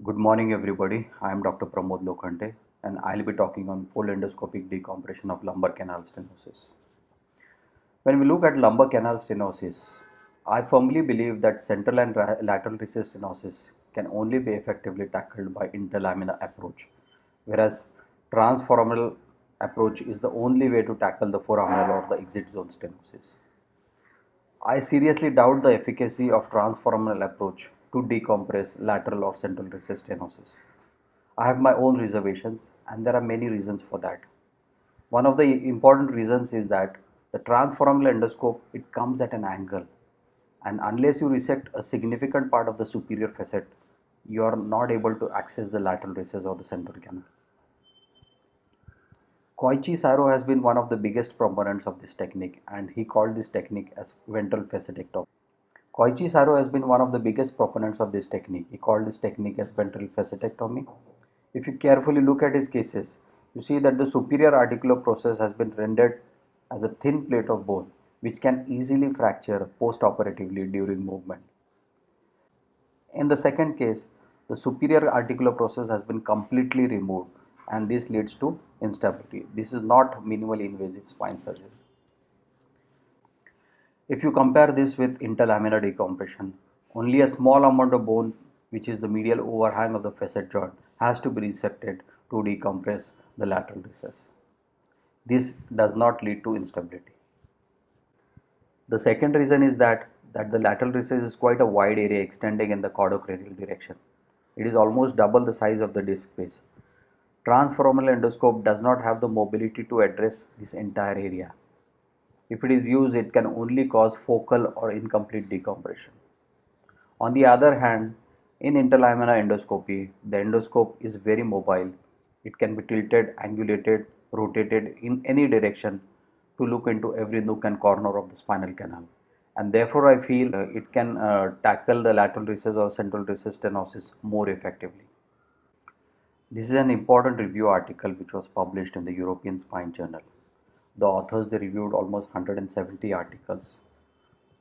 Good morning, everybody. I am Dr. Pramod Lokhande, and I'll be talking on full endoscopic decompression of lumbar canal stenosis. When we look at lumbar canal stenosis, I firmly believe that central and lateral recess stenosis can only be effectively tackled by interlaminar approach, whereas transforaminal approach is the only way to tackle the foraminal or the exit zone stenosis. I seriously doubt the efficacy of transforaminal approach to decompress lateral or central recess stenosis. I have my own reservations, and there are many reasons for that. One of the important reasons is that the transforaminal endoscope, it comes at an angle, and unless you resect a significant part of the superior facet, you are not able to access the lateral recess or the central canal. Koichi Saro has been one of the biggest proponents of this technique, and he called this technique as ventral facetectomy. Koichi Saro has been one of the biggest proponents of this technique. He called this technique as ventral facetectomy. If you carefully look at his cases, you see that the superior articular process has been rendered as a thin plate of bone, which can easily fracture post-operatively during movement. In the second case, the superior articular process has been completely removed, and this leads to instability. This is not minimally invasive spine surgery. If you compare this with interlaminar decompression, only a small amount of bone, which is the medial overhang of the facet joint, has to be resected to decompress the lateral recess. This does not lead to instability. The second reason is that the lateral recess is quite a wide area extending in the caudocranial direction. It is almost double the size of the disc space. Transforaminal endoscope does not have the mobility to address this entire area. If it is used, it can only cause focal or incomplete decompression. On the other hand, in interlaminar endoscopy, the endoscope is very mobile. It can be tilted, angulated, rotated in any direction to look into every nook and corner of the spinal canal. And therefore, I feel it can tackle the lateral recess or central recess stenosis more effectively. This is an important review article which was published in the European Spine Journal. The authors, they reviewed almost 170 articles.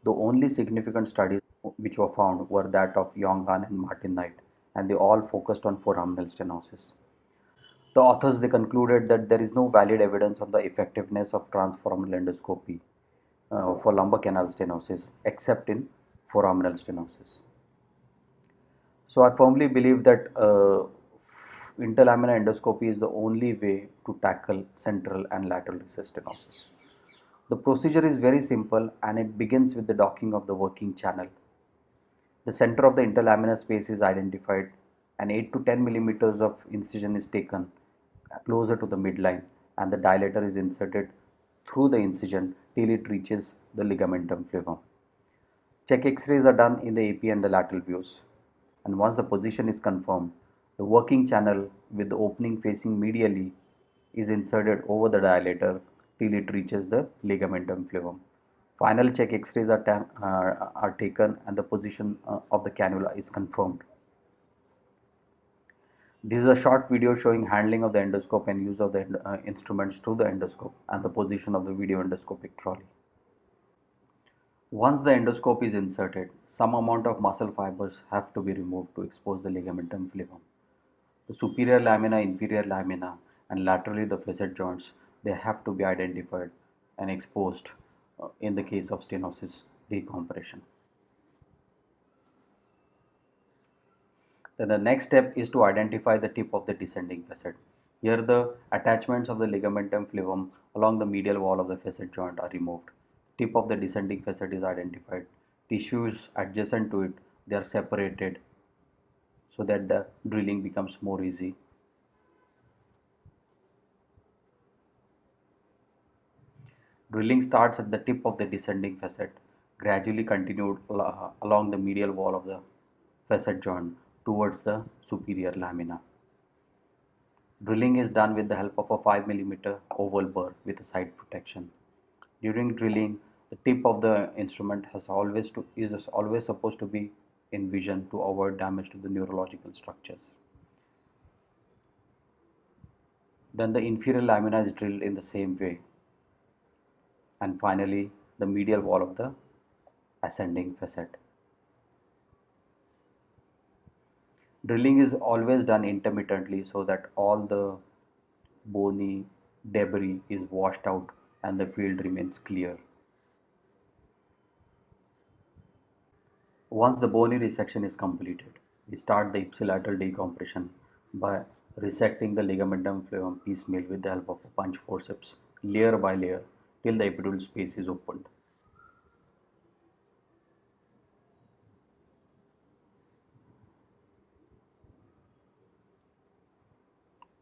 The only significant studies which were found were that of Yong-Han and Martin Knight, and they all focused on foraminal stenosis. The authors, they concluded that there is no valid evidence on the effectiveness of transforaminal endoscopy for lumbar canal stenosis except in foraminal stenosis. So I firmly believe that interlaminar endoscopy is the only way to tackle central and lateral recess stenosis. The procedure is very simple, and it begins with the docking of the working channel. The center of the interlaminar space is identified, and 8 to 10 millimeters of incision is taken closer to the midline, and the dilator is inserted through the incision till it reaches the ligamentum flavum. Check X-rays are done in the AP and the lateral views, and once the position is confirmed, the working channel with the opening facing medially is inserted over the dilator till it reaches the ligamentum flavum. Final check X-rays are taken, and the position of the cannula is confirmed. This is a short video showing handling of the endoscope and use of the instruments to the endoscope and the position of the video endoscopic trolley. Once the endoscope is inserted, some amount of muscle fibers have to be removed to expose the ligamentum flavum. The superior lamina, inferior lamina, and laterally the facet joints, they have to be identified and exposed in the case of stenosis decompression. Then the next step is to identify the tip of the descending facet. Here the attachments of the ligamentum flavum along the medial wall of the facet joint are removed. Tip of the descending facet is identified. Tissues adjacent to it, they are separated so that the drilling becomes more easy. Drilling starts at the tip of the descending facet, gradually continued along the medial wall of the facet joint towards the superior lamina. Drilling is done with the help of a 5 mm oval burr with a side protection. During drilling, the tip of the instrument is always supposed to be in vision to avoid damage to the neurological structures. Then the inferior lamina is drilled in the same way. And finally, the medial wall of the ascending facet. Drilling is always done intermittently so that all the bony debris is washed out and the field remains clear. Once the bony resection is completed, we start the ipsilateral decompression by resecting the ligamentum flavum piecemeal with the help of a punch forceps, layer by layer, till the epidural space is opened.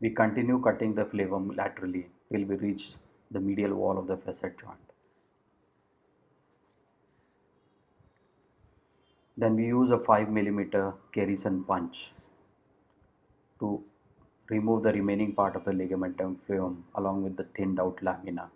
We continue cutting the flavum laterally till we reach the medial wall of the facet joint. Then we use a 5 millimeter Kerrison punch to remove the remaining part of the ligamentum flavum along with the thinned out lamina.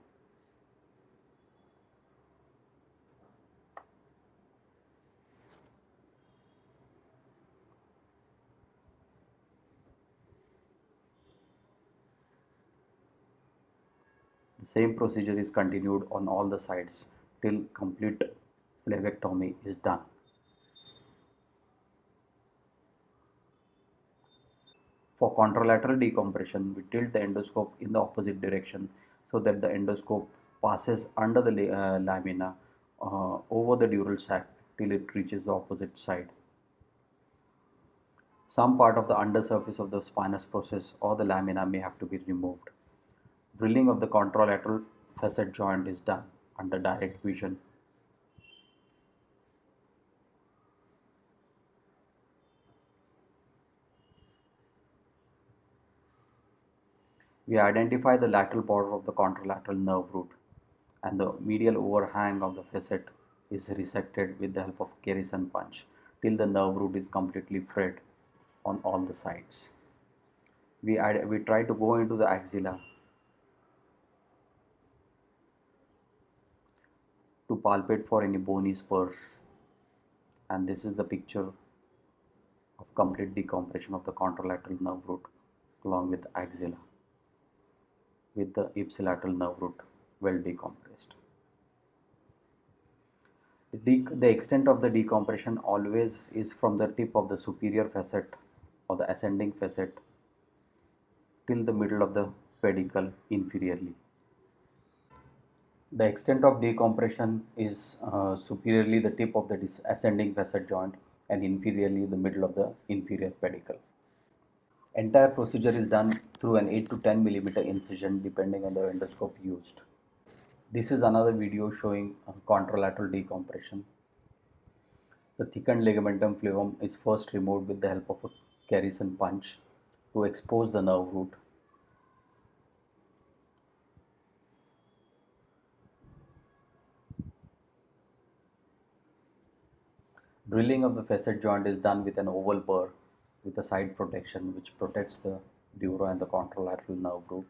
The same procedure is continued on all the sides till complete flavectomy is done. For contralateral decompression, we tilt the endoscope in the opposite direction so that the endoscope passes under the lamina over the dural sac till it reaches the opposite side. Some part of the undersurface of the spinous process or the lamina may have to be removed. Drilling of the contralateral facet joint is done under direct vision. We identify the lateral border of the contralateral nerve root, and the medial overhang of the facet is resected with the help of Kerrison punch till the nerve root is completely frayed on all the sides. We try to go into the axilla to palpate for any bony spurs, and this is the picture of complete decompression of the contralateral nerve root along with the axilla with the ipsilateral nerve root well decompressed. The extent of the decompression always is from the tip of the superior facet or the ascending facet till the middle of the pedicle inferiorly. The extent of decompression is superiorly the tip of the ascending facet joint and inferiorly the middle of the inferior pedicle. Entire procedure is done through an 8 to 10 millimeter incision depending on the endoscope used. This is another video showing contralateral decompression. The thickened ligamentum flavum is first removed with the help of a Kerrison punch to expose the nerve root. Drilling of the facet joint is done with an oval burr with a side protection which protects the duro and the contralateral nerve root.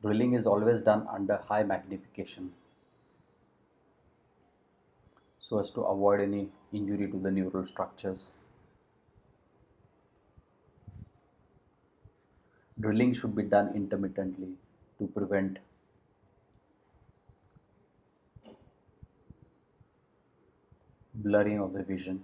Drilling is always done under high magnification so as to avoid any injury to the neural structures. Drilling should be done intermittently to prevent blurring of the vision.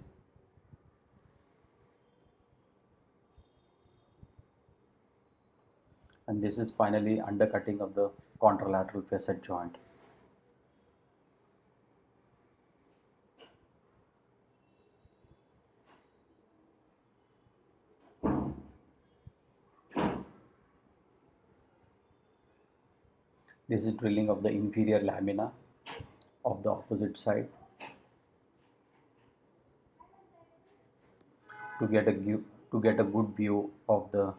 And this is finally undercutting of the contralateral facet joint. This is drilling of the inferior lamina of the opposite side to get a good view of the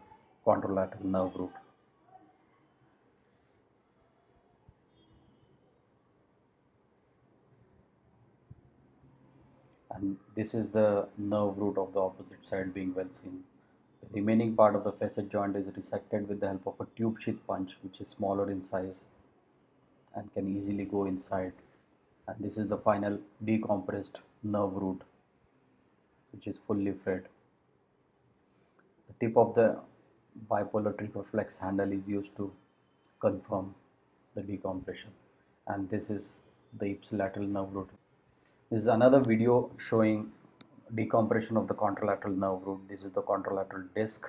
contralateral nerve root. And this is the nerve root of the opposite side being well seen. The remaining part of the facet joint is resected with the help of a tube sheath punch which is smaller in size and can easily go inside. And this is the final decompressed nerve root which is fully frayed. The tip of the bipolar tricoflex handle is used to confirm the decompression, and this is the ipsilateral nerve root. This is another video showing decompression of the contralateral nerve root. This is the contralateral disc.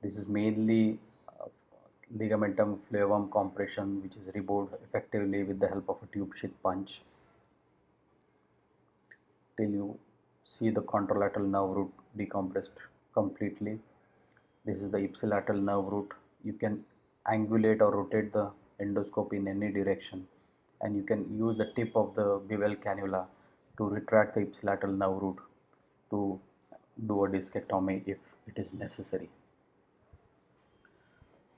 This is mainly ligamentum flavum compression, which is removed effectively with the help of a tube sheath punch till you see the contralateral nerve root decompressed completely. This is the ipsilateral nerve root. You can angulate or rotate the endoscope in any direction, and you can use the tip of the bevel cannula to retract the ipsilateral nerve root to do a discectomy if it is necessary.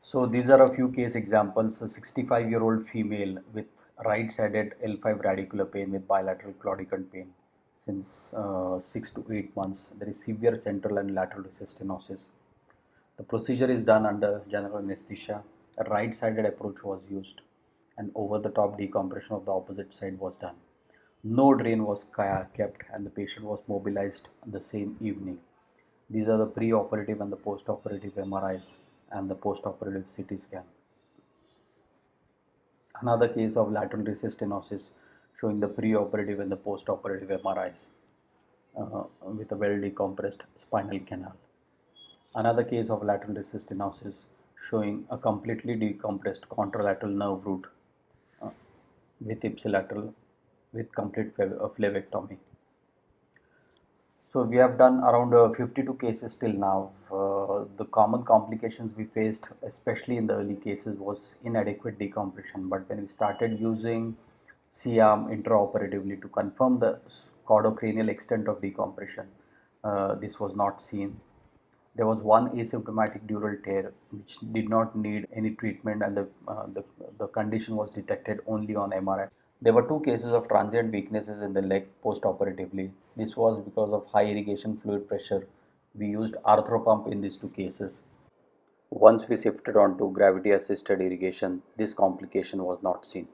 So these are a few case examples. A 65-year-old female with right-sided L5 radicular pain with bilateral claudicant pain since 6 to 8 months. There is severe central and lateral recess stenosis. The procedure is done under general anesthesia. A right-sided approach was used and over-the-top decompression of the opposite side was done. No drain was kept and the patient was mobilized the same evening. These are the pre-operative and the post-operative MRIs and the post-operative CT scan. Another case of lateral recess stenosis showing the pre-operative and the post-operative MRIs with a well decompressed spinal canal. Another case of lateral recess stenosis showing a completely decompressed contralateral nerve root with ipsilateral with complete flavectomy. So we have done around 52 cases till now. The common complications we faced, especially in the early cases, was inadequate decompression. But when we started using C-arm intraoperatively to confirm the caudocranial extent of decompression, this was not seen. There was one asymptomatic dural tear which did not need any treatment, and the condition was detected only on MRI. There were two cases of transient weaknesses in the leg post-operatively. This was because of high irrigation fluid pressure. We used arthropump in these two cases. Once we shifted on to gravity assisted irrigation, this complication was not seen.